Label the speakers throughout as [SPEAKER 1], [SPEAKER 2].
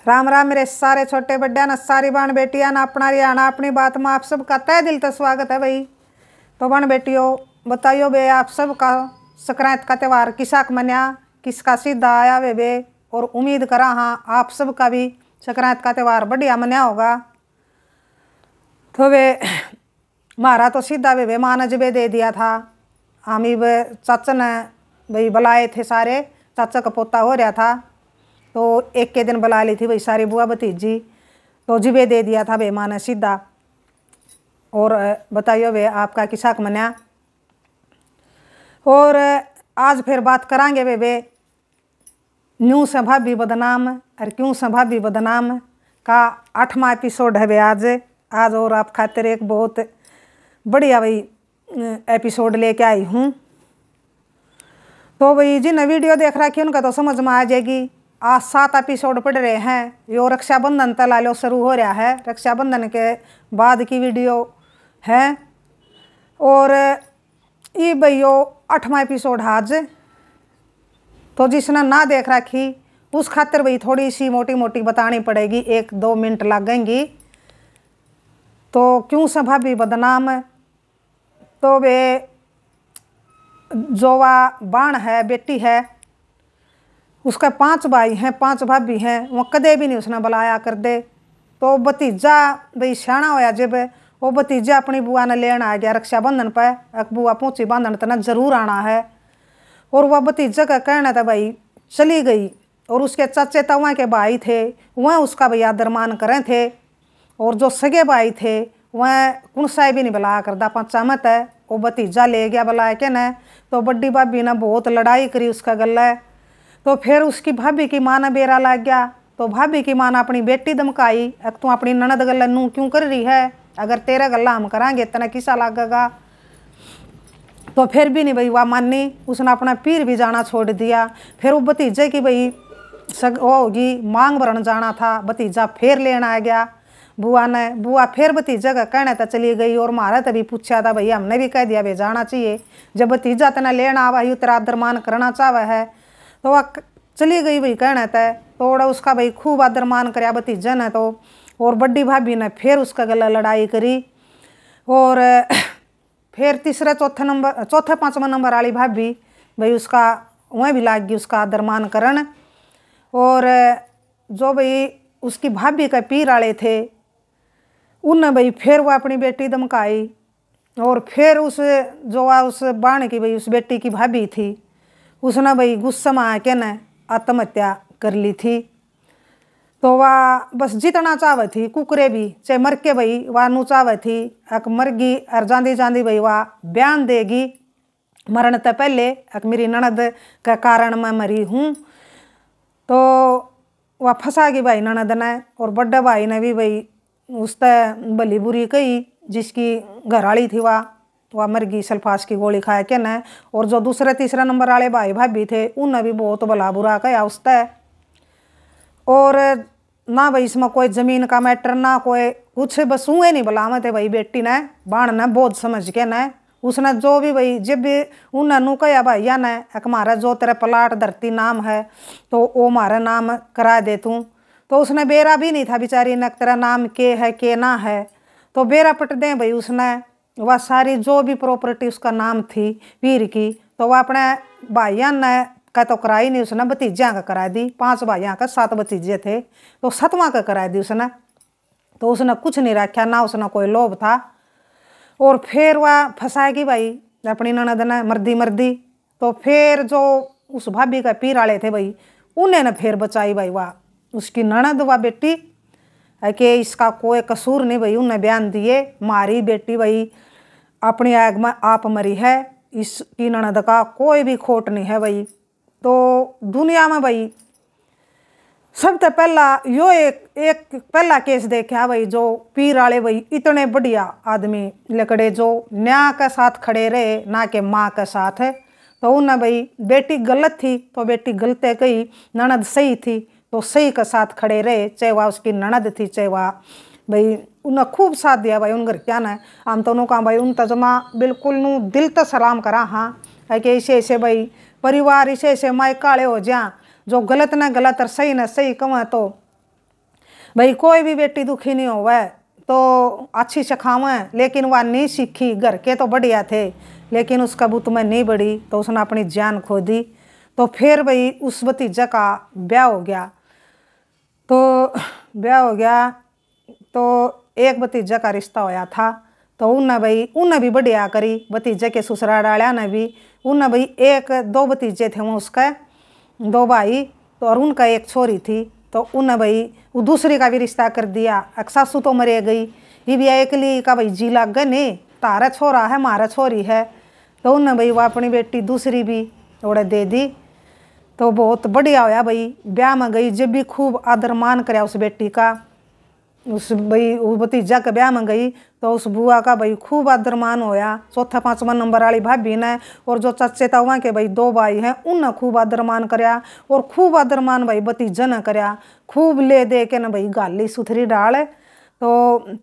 [SPEAKER 1] राम राम मेरे सारे छोटे बड्डे न सारी बाण बेटियां न अपना रियाना अपनी बात में आप सबका तय दिल से स्वागत है भाई। तो बाण बेटियों बताइयो बे आप सबका संक्रांत का त्यौहार किसाक मन्या किसका सीधा आया वे और उम्मीद करा हाँ आप सबका भी संक्रांत का त्यौहार बढ़िया मन्या होगा। तो वे मारा तो सीधा वे मानज बे दे दिया था। हम चाचा ने भाई बुलाए थे सारे, चाचा का पोता हो रहा था तो एक के दिन बुला ली थी भाई सारी बुआ भतीजी, तो जिबे दे दिया था वे माँ ने सीधा। और बताइयो वे आपका किसाक मन्या। और आज फिर बात करांगे वे न्यू से भाभी बदनाम और क्यों से भाभी बदनाम का 8वां एपिसोड है वे आज और आप खातिर एक बहुत बढ़िया भाई एपिसोड लेके आई हूँ। तो भाई जिन्हें वीडियो देख रखी उनका तो समझ में आ जाएगी। आज 7 एपिसोड पढ़ रहे हैं। यो रक्षाबंधन तला लो शुरू हो रहा है, रक्षाबंधन के बाद की वीडियो है। और ये भाई यो 8वां एपिसोड आज तो जिसने ना देख रखी उस खातिर भाई थोड़ी सी मोटी मोटी बतानी पड़ेगी, 1-2 मिनट लगेंगी। तो क्यों से भाभी बदनाम। तो वे जो वा बाण है बेटी है उसका 5 भाई हैं 5 भाभी हैं, वो कदे भी नहीं उसने बुलाया कर दे। तो भतीजा भाई सियाना होया जब वो भतीजा अपनी बुआ ने लेना आ गया रक्षाबंधन पर, एक बुआ पहुँची बांधन तना जरूर आना है। और वह भतीजा का कहना था भाई चली गई। और उसके चाचे तवा के भाई थे वह उसका भाई आदर मान करें थे। और जो सगे भाई थे वह कुणसाई भी नहीं बुलाया करदा पंचा मत है। वो भतीजा ले गया बुला के न, तो बड्डी भाभी ने बहुत लड़ाई करी उसका गला। तो फिर उसकी भाभी की माँ ने बेरा लग गया। तो भाभी की माँ ने अपनी बेटी धमकाई, तू अपनी ननद गला नू क्यों कर रही है, अगर तेरा गला हम करांगे तना किसा लगेगा। तो फिर भी नहीं भाई वह मानी, उसने अपना पीर भी जाना छोड़ दिया। फिर वो भतीजे की भाई वो होगी मांग भरन जाना था, भतीजा फिर लेना आ गया बुआ ने। बुआ फिर भतीजा का कहने तक चली गई। और मारा तभी पूछा था भाई हमने भी कह दिया भाई जाना चाहिए, जब भतीजा तना लेना आवा ही तेरा आदर मान करना चाहे है। तो वह चली गई भाई कहने तय। थोड़ा उसका भाई खूब आदर मान कराया भतीजा ने। तो और बड्डी भाभी ने फिर उसका गला लड़ाई करी। और फिर तीसरे चौथे 5वां नंबर वाली भाभी भाई उसका वह भी लाग गई उसका आदर मान करन। और जो भाई उसकी भाभी का पीर वाले थे उनने भाई फिर वो अपनी बेटी धमकाई। और फिर उस जो उस बाण की भाई उस बेटी की भाभी थी उसने भाई गुस्सा में आके न आत्महत्या कर ली थी। तो वह बस जितना चाहे थी कुकरे भी चाहे मर के भाई वह नू चाहे थी अक मर गई और जांदी जांदी भाई वह बयान देगी मरण तो पहले अक मेरी ननद के कारण मैं मरी हूँ। तो वह फंसा गई भाई ननद ने। और बड़े भाई ने भी भाई उससे भली बुरी कही, जिसकी घरवाली थी वह मर गई सल्फास की गोली खा के न। और जो दूसरे तीसरे नंबर वाले भाई भाभी थे उन्हें भी बहुत भला बुरा कहा उससे। और ना भाई इसमें कोई ज़मीन का मैटर ना कोई कुछ, बस उए नहीं बुलावे थे भाई बेटी ने बाण ने बहुत समझ के न। उसने जो भी भाई जब भी उन्हें नू कहा भाई या न एक मारा जो तेरे प्लाट धरती नाम है तो वो मारा नाम करा दे तू। तो उसने बेरा भी नहीं था बेचारी ने तेरा नाम के है के ना है। तो बेरा पट दें भाई उसने वह सारी जो भी प्रॉपर्टी उसका नाम थी पीर की तो वह अपने भाइयों ने का तो कराई नहीं, उसने भतीजियाँ का करा दी। 5 भाइयों का 7 भतीजे थे तो 7वां का करा दी उसने। तो उसने कुछ नहीं रखा ना उसने कोई लोभ था। और फिर वह फंसाएगी भाई अपनी ननद ने मर्दी। तो फिर जो उस भाभी का पीर वाले थे भाई उन्हें न फिर बचाई भाई वह उसकी ननद व बेटी है कि इसका कोई कसूर नहीं भाई। उन्हें बयान दिए मारी बेटी भाई अपनी आग में आप मरी है, इसकी ननद का कोई भी खोट नहीं है भाई। तो दुनिया में भाई सबसे पहला यो एक पहला केस देखा भाई जो पीर वाले भाई इतने बढ़िया आदमी लकड़े जो न्याय के साथ खड़े रहे ना कि माँ के साथ है। तो उन्हें भाई बेटी गलत थी तो बेटी गलत कही, ननद सही थी तो सही के साथ खड़े रहे, चाहे वह उसकी ननद थी चाहे वह भाई उन्हें खूब साथ दिया भाई उन घर क्या ना। हम तो कहा भाई उन तजमा बिल्कुल नू दिल तो सलाम करा हाँ है कि ऐसे ऐसे भाई परिवार ऐसे ऐसे माए काले हो जा जो गलत न गलत और सही न सही कमा तो भाई कोई भी बेटी दुखी नहीं होवे तो अच्छी सिखावे, लेकिन वह नहीं सीखी। घर के तो बढ़िया थे लेकिन उसका बुत में नहीं बढ़ी तो उसने अपनी जान खो दी। तो फिर भाई उस भतीजा का ब्याह हो गया। तो ब्याह हो गया तो एक भतीजा का रिश्ता होया था। तो उन्हें भी बढ़िया करी, भतीजे के ससुराल वालिया ने भी। उन्हें भाई एक दो भतीजे थे, वो उसका दो भाई तो, और उनका एक छोरी थी। तो उन्हें भाई वो दूसरी का भी रिश्ता कर दिया। सासू तो मरे गई, ये भी अकेली का भाई जी लाग गए नहीं, तारा छोरा है मारा छोरी है। तो उन्हें भाई वो अपनी बेटी दूसरी भी थोड़ा दे दी। तो बहुत बढ़िया होया भाई। ब्याह में गई जब भी खूब आदर मान कराया उस बेटी का। उस भाई वो भतीजा के ब्याह में गई तो उस बुआ का भाई खूब आदर मान होया। चौथा पांचवा नंबर वाली भाभी ने और जो चच्चे तावा के भाई दो भाई हैं उनने खूब आदर मान कराया। और खूब आदर मान भाई भतीजा ने कराया, खूब ले दे के न भाई गाली सुथरी डाल। तो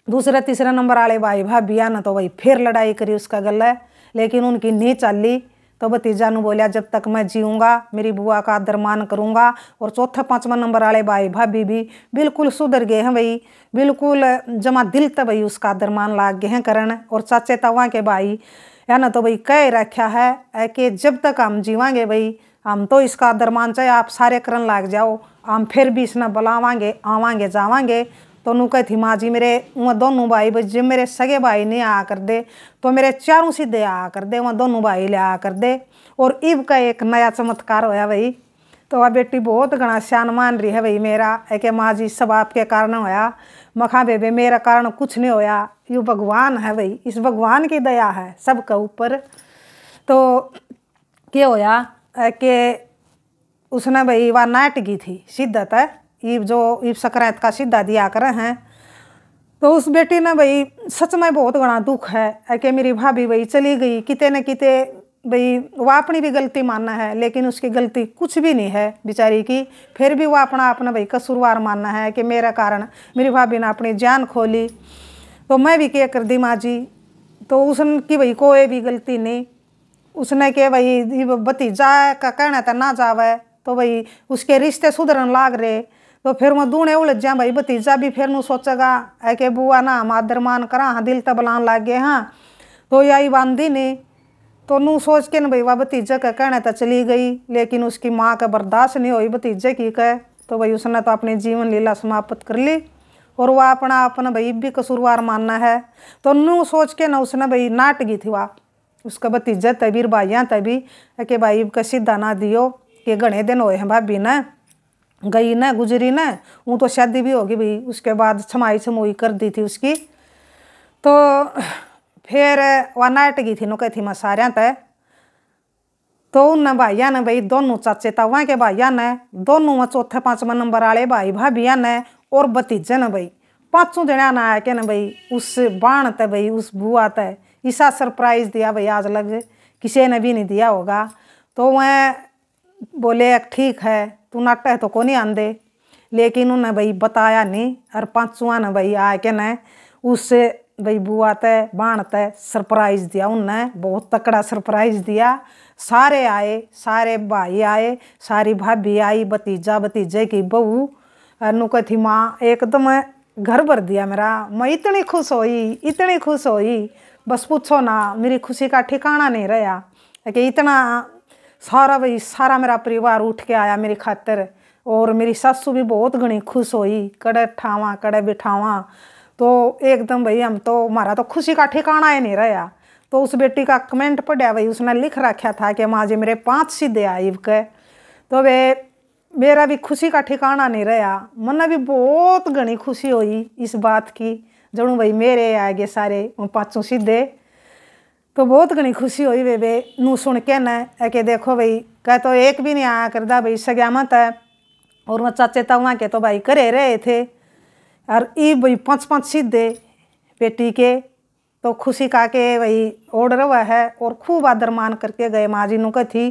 [SPEAKER 1] दूसरे तीसरे नंबर वाले भाई भाभिया ने तो भाई फिर लड़ाई करी उसका गले, लेकिन उनकी नहीं चली। तो भतीजा ने बोलिया जब तक मैं जीऊँगा मेरी बुआ का आदर मान करूँगा। और चौथा पांचवा नंबर वाले भाई भाभी भी बिल्कुल सुधर गए हैं भाई, बिल्कुल जमा दिल तक भाई उसका आदर मान लाग गए हैं करन। और चाचे तावा के भाई या ना तो भाई कह रखा है कि जब तक हम जीवांगे भाई हम तो इसका आदर मान चाहे आप सारे करन लाग जाओ, हम फिर भी इसने बुलावांगे आवांगे जावांगे। तो नू कही थी माँ जी मेरे वहाँ दोनों भाई जब मेरे सगे भाई नहीं आ कर दे तो मेरे चारों सीधे आ कर दे, वहाँ दोनों भाई ले आ कर दे। और इब का एक नया चमत्कार होया भाई। तो वह बेटी बहुत घना श्यान मान रही है भाई मेरा है कि माँ जी सब आपके कारण होया। मखा बेबे मेरा कारण कुछ नहीं होया, यू भगवान है भाई, इस भगवान की दया है सबके ऊपर। तो क्या होया कि उसने भाई वह नाट की थी सिद्धत है ईब जो ईब सकरात का सीधा दिया करे हैं। तो उस बेटी ने भाई सच में बहुत घना दुख है कि मेरी भाभी भाई चली गई किते न किते भाई। वह अपनी भी गलती मानना है लेकिन उसकी गलती कुछ भी नहीं है बेचारी की। फिर भी वह अपना भाई कसूरवार मानना है कि मेरा कारण मेरी भाभी ने अपनी जान खोली। तो मैं भी क्या कर दी माँ जी। तो उसकी भाई कोई भी गलती नहीं। उसने के भाई भतीजा का कहना था ना जावे तो भाई उसके रिश्ते सुधरन लाग रहे। तो फिर मैं दूने उलझ जा भाई भतीजा भी फिर नू सोचेगा है कि बुआ ना हम आदर मान करा हाँ दिल तक बुलान लाग गए हाँ तो यही बांधी नहीं। तो नू सोच के न भाई वह भतीजा का कहना था चली गई, लेकिन उसकी माँ का बर्दाश्त नहीं हुई भतीजे की कह। तो भाई उसने तो अपनी जीवन लीला समाप्त कर ली और वह अपना भाई भी कसूरवार मानना है। तो नू सोच के ना उसने भाई नाट गई थी वह उसका भतीजा तभी भाइयाँ तभी कि भाई का सीधा ना दियो कि घने दिन हुए हैं भाभी ने गई न गुजरी न। वो तो शादी भी होगी भाई उसके बाद छमाई छमुई कर दी थी उसकी। तो फिर वह नाट गई थी नो कही थी मैं सारिया तय। तो उन भाइया ने भाई दोनों चाचे तावा के भाइया ने दोनों चौथे पांचवा नंबर वाले भाई भाभिया ने और भतीजे ने भाई पांचों जणा ने आके न भाई उस बाण तय भाई उस बुआ तय ऐसा सरप्राइज दिया भाई आज लग किसी ने भी नहीं दिया होगा। तो वह बोले ठीक है तू नाटा है तो को नहीं आंदे, लेकिन उन्हें भाई बताया नहीं। और पांचवा ने भाई आके न उस भाई बुआ तय बाण तय सरप्राइज दिया, उनने बहुत तकड़ा सरप्राइज दिया। सारे आए, सारे भाई आए, सारी भाभी आई, भतीजा भतीजे की बहू अनु कही थी माँ एकदम घर भर दिया मेरा। मैं इतनी खुश हुई बस पूछो ना, मेरी खुशी का ठिकाना नहीं रहा कि इतना सारा भाई सारा मेरा परिवार उठ के आया मेरी खातिर। और मेरी सासू भी बहुत घनी खुश हुई, कड़े ठावा कड़े बिठावा। तो एकदम भाई हम तो हमारा तो खुशी का ठिकाना ही नहीं रहा। तो उस बेटी का कमेंट पढ़ा भाई उसने लिख रखा था कि माँ जी मेरे 5 सीधे आए के। तो वे मेरा भी खुशी का ठिकाना नहीं रहा। मन भी बहुत घनी खुशी हुई इस बात की जरूँ भाई मेरे आ गए सारे 5 सीधे। तो बहुत घनी खुशी हुई वे नू सुन के न कि देखो भाई कह तो एक भी नहीं आया करता भाई सग्या मत है। और वह चाचे तावा के तो भाई करे रहे थे और ई भाई 5 सीधे बेटी के। तो खुशी का के भाई ऑर्डर हुआ है और खूब आदर मान करके गए। माँ जी नुका थी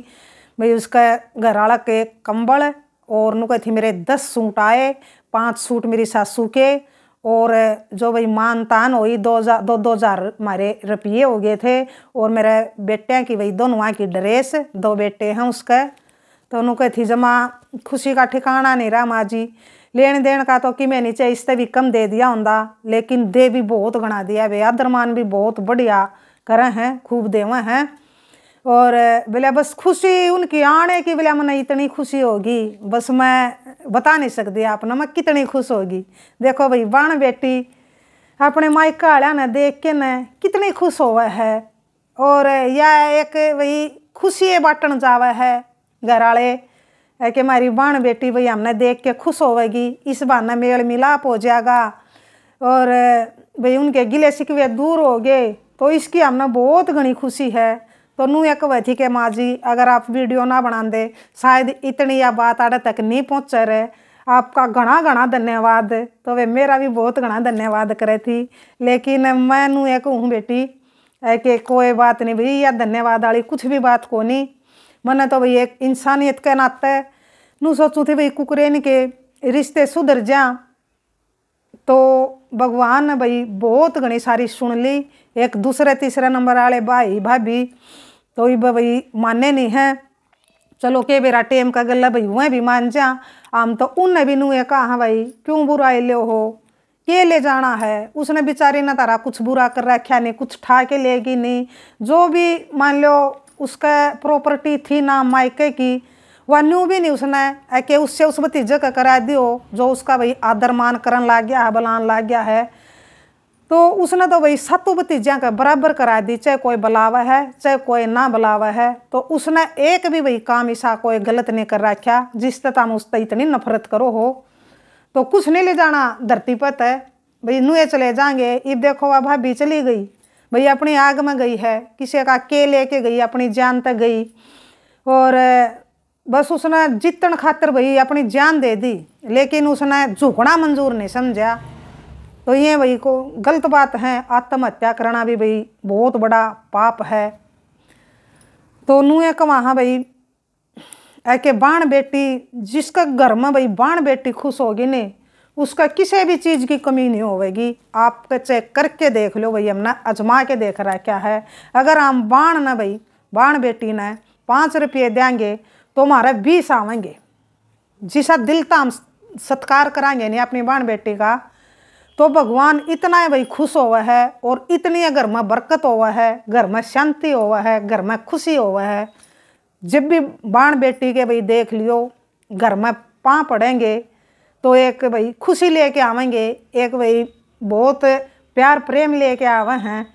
[SPEAKER 1] भाई उसका घर वाला के कंबल और नुका थी मेरे 10 सूट आए, 5 सूट मेरी सासू के और जो भाई मान तान हुई 2,000 हमारे रुपये हो गए थे। और मेरे बेटे की भाई दोनों की ड्रेस, 2 बेटे हैं उसका। तो उन्होंने कही थी जमा खुशी का ठिकाना नहीं रहा माँ जी। लेन देन का तो कि मैं नीचे इससे भी कम दे दिया होंदा, लेकिन दे भी बहुत गणा दिया वे, आदरमान भी बहुत बढ़िया करे हैं, खूब देवे हैं। और बोले बस खुशी उनकी आने की, बोले मैंने इतनी खुशी होगी बस मैं बता नहीं सकती आप ना मैं कितनी खुश होगी। देखो भाई बाण बेटी अपने मायका वाला ने देख के न कितनी खुश होवे है। और यह एक वही खुशी बांटन जावे है घर वाले कि हमारी बाण बेटी भाई हमने देख के खुश होवेगी, इस बहाने मेल मिलाप हो जाएगा और भाई उनके गिले शिकवे दूर हो गए, तो इसकी हमने बहुत घनी खुशी है। तो नू एक वह थी कि माँ जी अगर आप वीडियो ना बना दे शायद इतनी यह बात आड़े तक नहीं पहुँचे रहे, आपका घना घना धन्यवाद। तो वे मेरा भी बहुत घना धन्यवाद करे थी, लेकिन मैं नू एक हूँ बेटी कि कोई बात नहीं भाई, या धन्यवाद वाली कुछ भी बात को नहीं। मैंने तो भाई एक इंसानियत के नाते नू सोचूँ थी भाई कुकरेन के रिश्ते सुधर जा, तो भगवान ने भाई बहुत घनी सारी सुन ली। एक दूसरे तीसरे नंबर वाले भाई भाभी तो ये भाई माने नहीं है, चलो के बेरा टेम का गला भाई वह भी मान जा। आम तो उनने भी नूए कहा भाई क्यों बुराई ले हो, के ले जाना है, उसने बेचारी ना तारा कुछ बुरा कर रखा नहीं, कुछ ठा के लेगी नहीं। जो भी मान लो उसका प्रॉपर्टी थी ना मायके की, वह न्यू भी नहीं उसने कि उससे उस भतीजे का करा दियो जो उसका भाई आदर मान करन लाग गया है, बलान लाग गया है। तो उसने तो भाई सातों भतीजियाँ का बराबर करा दी, चाहे कोई बुलावा है चाहे कोई ना बुलावा है। तो उसने एक भी भाई काम ऐसा कोई गलत नहीं कर रखा जिससे तुम उससे इतनी नफरत करो हो। तो कुछ नहीं ले जाना धरती पर है भाई, नुए चले जाएंगे। अब देखो वह भाभी चली गई भाई, अपनी आग में गई है, किसी का के लेके गई, अपनी जान तक गई। और बस उसने जीतन खातर भाई अपनी जान दे दी, लेकिन उसने झुकना मंजूर नहीं समझा। तो ये भाई को गलत बात है, आत्महत्या करना भी भाई बहुत बड़ा पाप है। तो नुए का वहाँ भाई ऐके बाण बेटी जिसका घर में भाई बाण बेटी खुश होगी नहीं, उसका किसी भी चीज़ की कमी नहीं होगी। आप चेक करके देख लो भाई, हमने आजमा के देख रहा है क्या है। अगर हम बाण ना भाई बाण बेटी ने 5 रुपये देंगे तो हमारे 20 आवेंगे। जिसा दिल तो हम सत्कार कराएंगे नहीं अपनी बाण बेटी का, तो भगवान इतना ही भाई खुश हुआ है और इतनी घर में बरकत हुआ है, घर में शांति हुआ है, घर में खुशी हुआ है। जब भी बाण बेटी के भाई देख लियो घर में पाँव पड़ेंगे तो एक भाई खुशी लेके आवेंगे, एक भाई बहुत प्यार प्रेम लेके आवे हैं।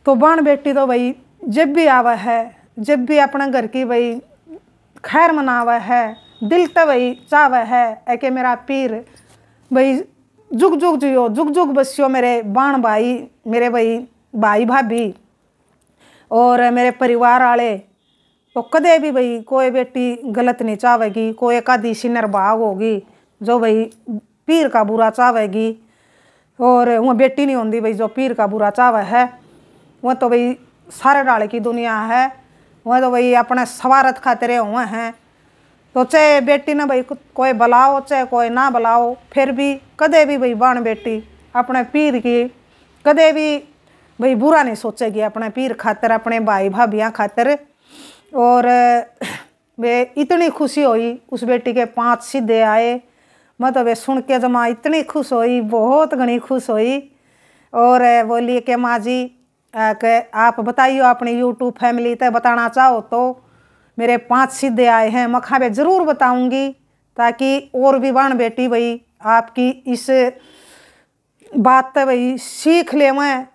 [SPEAKER 1] तो बाण बेटी तो भाई जब भी आवा है, जब भी अपने घर की भाई खैर मनावा है, दिल तो भाई चावे है कि मेरा पीर भाई जुग जुग जियो, जुग जुग बसियो मेरे बाण भाई, मेरे भाई भाभी और मेरे परिवार वाले। तो कदे भी भाई कोई बेटी गलत नहीं चाहेगी, कोई एक आधी सिनर भाग होगी जो भाई पीर का बुरा चाहेगी, और वह बेटी नहीं होती भाई जो पीर का बुरा चावे है। वह तो भाई सारे डाले की दुनिया है, वह तो भाई अपने स्वार्थ खातिर हुए हैं। तो चाहे बेटी ने भाई कोई बुलाओ चाहे कोई ना बुलाओ, फिर भी कदे भी भाई बाण बेटी अपने पीर की कदे भी भाई बुरा नहीं सोचेगी, अपने पीर खातर, अपने भाई भाभियाँ खातर। और वे इतनी खुशी हुई उस बेटी के 5 सीधे आए, मैं तो वे सुन के जमा इतनी खुश हुई, बहुत घनी खुश हुई। और बोली कि माँ जी आप बताइए अपनी यूट्यूब फैमिली तक बताना चाहो तो मेरे 5 सीधे आए हैं। मैं खा ज़रूर बताऊंगी ताकि और भी बाण बेटी भाई आपकी इस बात तो भाई सीख ले। मैं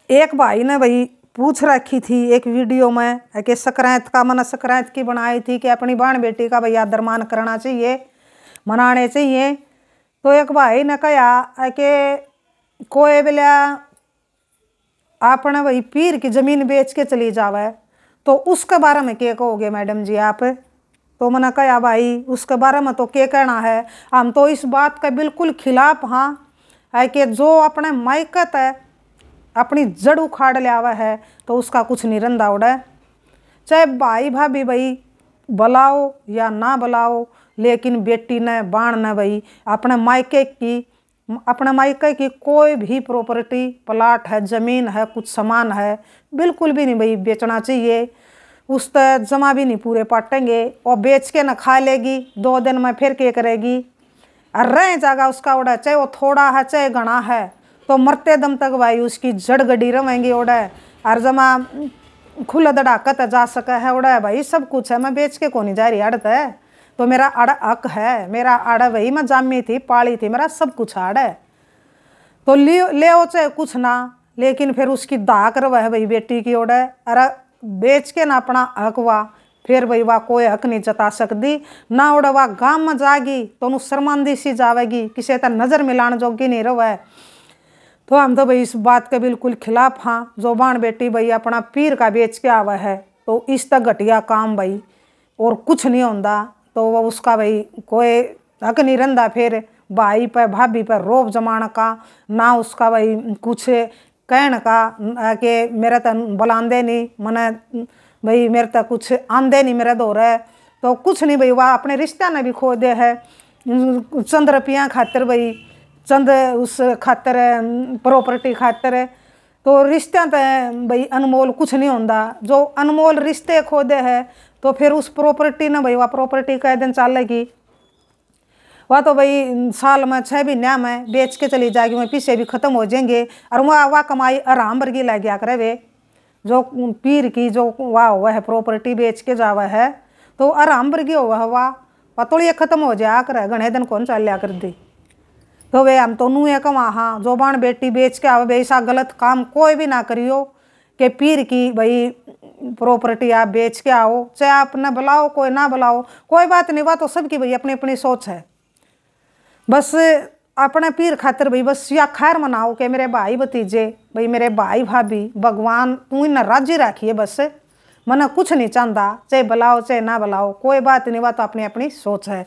[SPEAKER 1] एक भाई ने भाई पूछ रखी थी एक वीडियो में कि संक्रांत का मैंने संक्रांत की बनाई थी कि अपनी बाण बेटी का भाई आदर मान करना चाहिए, मनाने चाहिए। तो एक भाई ने कहा कि कोई बेला आपने भाई पीर की ज़मीन बेच के चली जावे तो उसके बारे में क्या कहोगे मैडम जी आप। तो मैंने कहा भाई उसके बारे में तो क्या कहना है, हम तो इस बात का बिल्कुल खिलाफ हाँ है कि जो अपने मायकत है अपनी जड़ उखाड़ लिया हुआ है तो उसका कुछ नहीं रंदा उड़ा। चाहे भाई भाभी भाई बुलाओ या ना बुलाओ, लेकिन बेटी ने बाण ने भाई अपने मायके की कोई भी प्रॉपर्टी प्लाट है, ज़मीन है, कुछ सामान है, बिल्कुल भी नहीं भाई बेचना चाहिए। उस तक जमा भी नहीं पूरे पाटेंगे और बेच के न खा लेगी, 2 दिन में फिर क्या करेगी। और रह जाएगा उसका ओढ़े, चाहे वो थोड़ा है चाहे घना है, तो मरते दम तक भाई उसकी जड़ गड़ी रहेंगी ओढ़े। और जमा खुला दड़ाकत जा सका है ओढ़े भाई, सब कुछ है, मैं बेच के कौन जा रही अड़त है, तो मेरा अड़ हक है, मेरा अड़ भाई मैं जामी थी पाली थी, मेरा सब कुछ अड़ है। तो ले हो चाहे कुछ ना, लेकिन फिर उसकी दाक रवा है भाई बेटी की ओढ़े। अरे बेच के ना अपना हक वा, फिर भाई वाह कोई हक नहीं जता सकती ना ओढ़े। वाह गाँव में जाएगी तो उन्हें शर्मांदी सी जावेगी, किसी तरह नज़र मिलाने जोगी नहीं रवा। तो हम तो भाई इस बात के बिल्कुल खिलाफ हाँ। जो बाण बेटी भाई अपना पीर का बेच के आवा है तो इस तक घटिया काम भाई और कुछ नहीं होता, तो वह उसका भाई कोई हक नहीं रहता फिर भाई पर भाभी पर रोब जमाने का, ना उसका भाई कुछ कहने का कि मेरे तो बुलांदे नहीं मने भाई, मेरे तक कुछ आंदे नहीं मेरे दो रहे, तो कुछ नहीं भाई। वह अपने रिश्ता ने भी खो दे है चंद रुपया खातिर भाई, चंद उस खातर प्रॉपर्टी खातर, तो रिश्ते तो भाई अनमोल कुछ नहीं होता। जो अनमोल रिश्ते खो दे है तो फिर उस प्रॉपर्टी ने भाई वह प्रॉपर्टी कह दिन चलेगी, वह तो भाई साल में 6 महीने में बेच के चली जाएगी, वह पीछे भी ख़त्म हो जाएंगे। और वह कमाई आराम वर्गी लग गया करे वे, जो पीर की जो वाह हुआ है प्रॉपर्टी बेच के जावा है तो आराम वर्गी हुआ वाह पतोड़िए ख़त्म हो जाया करे, घने दिन कौन चल लिया कर दी। तो वे हम तो नू एक वहाँ जो बाण बेटी बेच के आवे, ऐसा गलत काम कोई भी ना करियो कि पीर की भाई प्रॉपर्टी आप बेच के आओ, चाहे आप ना बुलाओ कोई ना बुलाओ कोई बात नहीं, वह तो सबकी भाई अपनी अपनी सोच है। बस अपने पीर खातिर भाई बस या खैर मनाओ कि मेरे भाई भतीजे भाई मेरे भाई भाभी भगवान तू इन्हें राजी रखिए, बस मना कुछ नहीं चाहता, चाहे बुलाओ चाहे ना बुलाओ कोई बात नहीं, वह तो अपनी अपनी सोच है।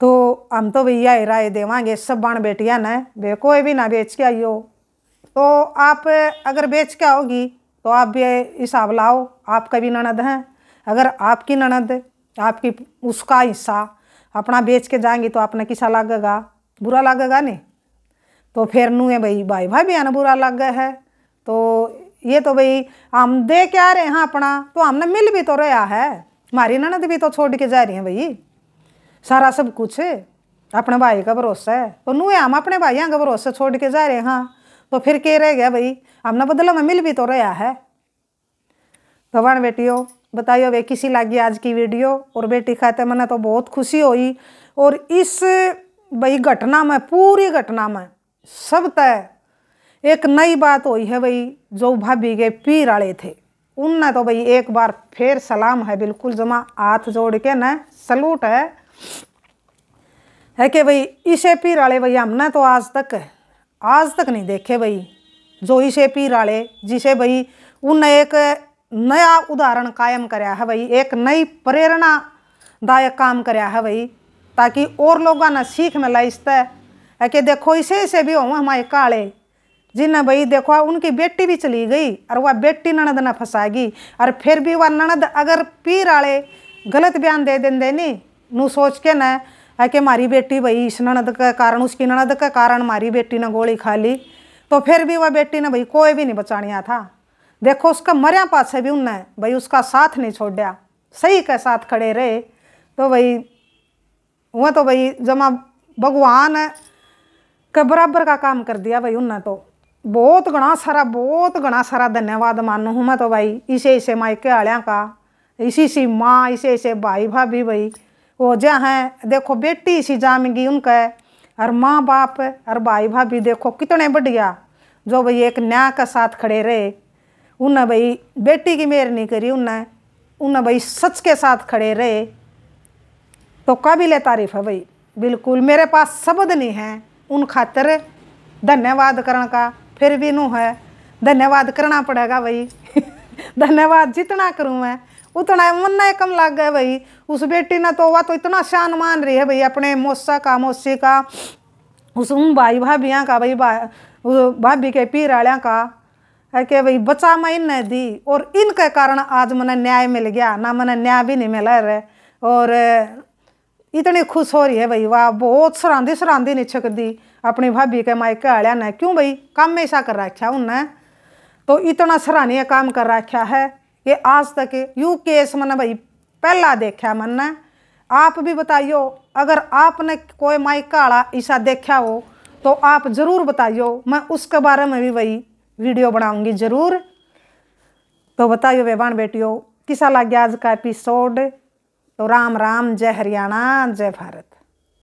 [SPEAKER 1] तो हम तो भैया ही राय देवांगे सब बाण बेटियां ने वे कोई भी ना बेच के आइयो, तो आप अगर बेच के आओगी तो आप भी हिसाब लाओ, आपका भी ननद है, अगर आपकी ननद आपकी उसका हिस्सा अपना बेच के जाएंगी तो आपने किसा लगेगा, बुरा लगेगा नहीं, तो फिर नू है भाई भाई भाभी आना बुरा लग गया है। तो ये तो भाई हम दे के आ रहे हैं अपना, तो हमने मिल भी तो रहा है, हमारी ननद भी तो छोड़ के जा रही है भाई, सारा सब कुछ अपने भाई का भरोसा है, तो नू हम अपने भाइयों का भरोसा छोड़ के जा रहे हैं हाँ, तो फिर क्या रह गया भाई, हमने बदला में मिल भी तो रहा है। तो बाण बेटियों बताइयो वे किसी लगी आज की वीडियो, और बेटी खाते मैंने तो बहुत खुशी हुई। और इस भाई घटना में पूरी घटना में सब तय एक नई बात हुई है भाई, जो भाभी के पीर वाले थे उनने तो भाई एक बार फिर सलाम है बिल्कुल जमा हाथ जोड़ के न सलूट है कि भाई इसे पीर वाले भाई हमने तो आज तक नहीं देखे भाई, जो इसे पीर वाले जिसे भाई उनने एक नया उदाहरण कायम कराया है भाई, एक नई प्रेरणादायक काम कराया है भाई, ताकि और लोगों ने सीख मिला इससे है कि देखो इसे भी हो हमारे काले जिन्हें भाई देखो उनकी बेटी भी चली गई और वह बेटी ननद न फंसाएगी, और फिर भी वह ननद अगर पीर वाले गलत बयान दे देंगे नहीं नू सोच के न है कि हमारी बेटी भाई इस ननद के कारण उसकी ननद के कारण हमारी बेटी ने गोली खा ली, तो फिर भी वह बेटी ने भाई कोई भी नहीं बचानिया था। देखो उसका मरिया पास भी उनने भाई उसका साथ नहीं छोड़ा, सही के साथ खड़े रहे, तो भाई वह तो भाई जमा भगवान के बराबर का काम कर दिया भाई उनने, तो बहुत घना सारा धन्यवाद मानू हूँ मैं तो भाई इसे मायके आलिया का, इसी माँ इसे भाई भाभी भाई वो जा हैं देखो बेटी इसी जामेगी उनका, और माँ बाप और भाई भाभी देखो कितने बढ़िया जो भाई एक न्याय के साथ खड़े रहे, उन्हें भाई बेटी की मेहर नहीं करी, उन्हें भाई सच के साथ खड़े रहे, तो काबिल तारीफ है भाई बिल्कुल। मेरे पास शब्द नहीं है उन खातिर धन्यवाद करने का, फिर भी नू है धन्यवाद करना पड़ेगा भाई धन्यवाद जितना करूँ मैं उतना मन कम लग गया भाई। उस बेटी ने तो वह तो इतना शान मान रही है भाई अपने मौसा का मौसी का, उस भाई भाभियाँ का भाई भाभी के पीर वालियाँ का है कि भाई बचा मैं इन दी, और इनके कारण आज मैंने न्याय मिल गया, ना मैंने न्याय भी नहीं मिला रहे, और इतनी खुश हो रही है भाई वाह, बहुत सरांदी नहीं छक दी अपनी भाभी के मायके वालिया ने, क्यों भाई काम में ऐसा कर रखा उनने, तो इतना सराहनीय काम कर रखा है कि आज तक यू केस मैंने भाई पहला देखा मैंने। आप भी बताइयो अगर आपने कोई माई काला ईसा देखा हो तो आप ज़रूर बताइयो, मैं उसके बारे में भी वही वीडियो बनाऊंगी ज़रूर। तो बताइयो वे बहन बेटियों, किसा लग गया आज का एपिसोड। तो राम राम, जय हरियाणा, जय भारत।